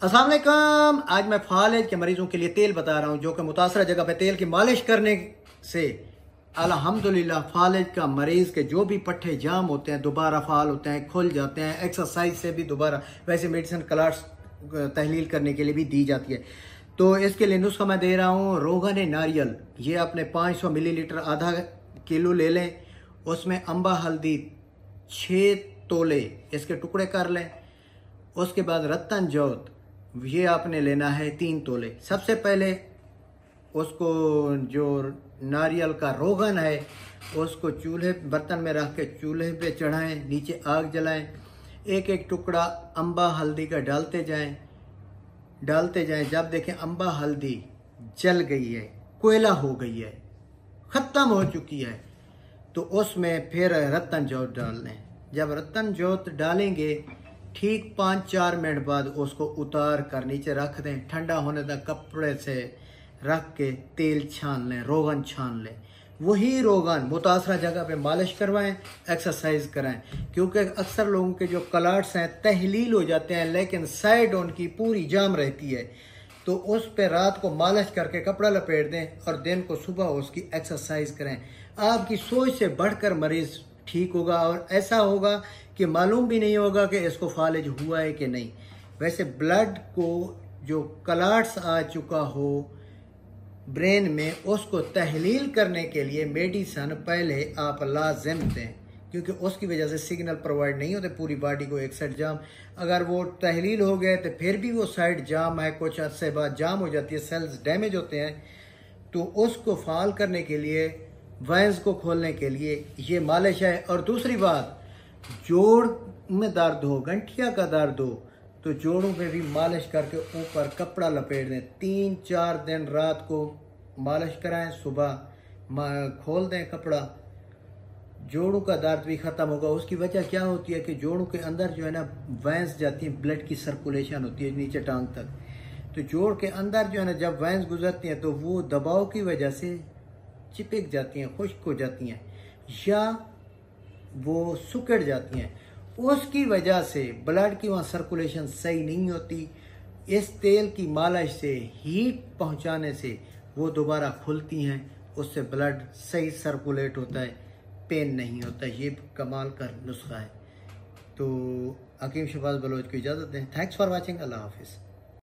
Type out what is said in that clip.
अस्सलाम वालेकुम। आज मैं फालिज के मरीजों के लिए तेल बता रहा हूँ जो कि मुतासरा जगह पे तेल की मालिश करने से अल्हम्दुलिल्लाह फालिज का मरीज के जो भी पट्टे जाम होते हैं दोबारा फाल होते हैं, खुल जाते हैं। एक्सरसाइज से भी दोबारा, वैसे मेडिसिन क्लास तहलील करने के लिए भी दी जाती है। तो इसके लिए नुस्खा मैं दे रहा हूँ रोगन नारियल। ये अपने 500 मिलीलीटर आधा किलो ले लें। उसमें अम्बा हल्दी 6 तोले इसके टुकड़े कर लें। उसके बाद रत्तन जोत ये आपने लेना है 3 तोले। सबसे पहले उसको जो नारियल का रोगन है उसको चूल्हे बर्तन में रख के चूल्हे पे चढ़ाएं, नीचे आग जलाएं। एक एक टुकड़ा अम्बा हल्दी का डालते जाएं। जब देखें अम्बा हल्दी जल गई है, कोयला हो गई है, ख़त्म हो चुकी है, तो उसमें फिर रत्तन जोत डाल लें। जब रत्तन जोत डालेंगे ठीक 5-4 मिनट बाद उसको उतार कर नीचे रख दें। ठंडा होने तक कपड़े से रख के तेल छान लें, रोगन छान लें। वही रोगन मुतासरा जगह पे मालिश करवाएं, एक्सरसाइज कराएं। क्योंकि अक्सर लोगों के जो क्लॉट्स हैं तहलील हो जाते हैं लेकिन साइड उनकी पूरी जाम रहती है। तो उस पे रात को मालिश करके कपड़ा लपेट दें और दिन को सुबह उसकी एक्सरसाइज करें। आपकी सोच से बढ़कर मरीज ठीक होगा और ऐसा होगा कि मालूम भी नहीं होगा कि इसको फालिज हुआ है कि नहीं। वैसे ब्लड को जो क्लॉट्स आ चुका हो ब्रेन में उसको तहलील करने के लिए मेडिसन पहले आप लाजिम दें, क्योंकि उसकी वजह से सिग्नल प्रोवाइड नहीं होते पूरी बॉडी को एक साइड जाम। अगर वो तहलील हो गए तो फिर भी वो साइड जाम है, कुछ अर्से बाद जाम हो जाती है, सेल्स डैमेज होते हैं। तो उसको फाल करने के लिए, वेंस को खोलने के लिए ये मालिश है। और दूसरी बात, जोड़ में दर्द हो, गंठिया का दर्द हो, तो जोड़ों पे भी मालिश करके ऊपर कपड़ा लपेट दें। 3-4 दिन रात को मालिश कराएं, सुबह खोल दें कपड़ा। जोड़ों का दर्द भी ख़त्म होगा। उसकी वजह क्या होती है कि जोड़ों के अंदर जो है ना वेंस जाती है, ब्लड की सर्कुलेशन होती है नीचे टांग तक। तो जोड़ के अंदर जो है ना जब वेंस गुजरती हैं तो वो दबाव की वजह से चिपक जाती हैं, खुश्क हो जाती हैं या वो सुकड़ जाती हैं। उसकी वजह से ब्लड की वहाँ सर्कुलेशन सही नहीं होती। इस तेल की मालिश से, हीट पहुँचाने से वो दोबारा खुलती हैं, उससे ब्लड सही सर्कुलेट होता है, पेन नहीं होता। ये कमाल का नुस्खा है। तो हकीम शहबाज बलोच को इजाज़त दें। Thanks for watching. अल्लाह हाफिज़।